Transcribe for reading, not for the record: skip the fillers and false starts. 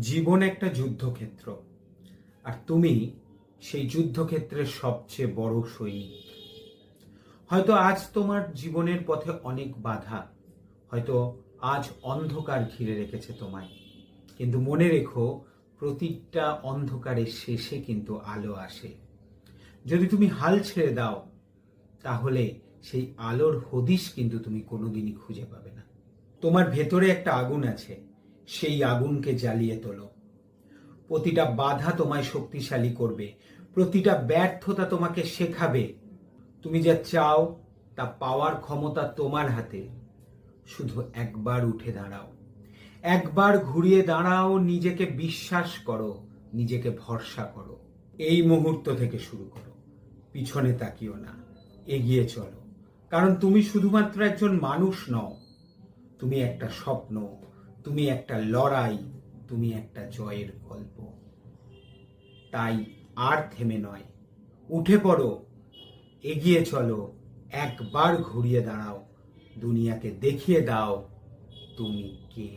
জীবন একটা যুদ্ধক্ষেত্র, আর তুমি সেই যুদ্ধক্ষেত্রের সবচেয়ে বড় সৈনিক। হয়তো আজ তোমার জীবনের পথে অনেক বাধা, হয়তো আজ অন্ধকার ঘিরে রেখেছে তোমায়, কিন্তু মনে রেখো, প্রতিটা অন্ধকারের শেষে কিন্তু আলো আসে। যদি তুমি হাল ছেড়ে দাও, তাহলে সেই আলোর হদিশ কিন্তু তুমি কোনোদিনই খুঁজে পাবে না। তোমার ভেতরে একটা আগুন আছে, সেই আগুনকে জ্বালিয়ে তোলো। প্রতিটা বাধা তোমায় শক্তিশালী করবে, প্রতিটা ব্যর্থতা তোমাকে শেখাবে। তুমি যা চাও তা পাওয়ার ক্ষমতা তোমার হাতে। শুধু একবার উঠে দাঁড়াও, একবার ঘুরিয়ে দাঁড়াও, নিজেকে বিশ্বাস করো, নিজেকে ভরসা করো। এই মুহূর্ত থেকে শুরু করো, পিছনে তাকিও না, এগিয়ে চলো। কারণ তুমি শুধুমাত্র একজন মানুষ নও, তুমি একটা স্বপ্ন, তুমি একটা লড়াই, তুমি একটা জয়ের গল্প। তাই আর থেমে নয়, উঠে পড়ো, এগিয়ে চলো, একবার ঘুরিয়ে দাঁড়াও, দুনিয়াকে দেখিয়ে দাও তুমি কে।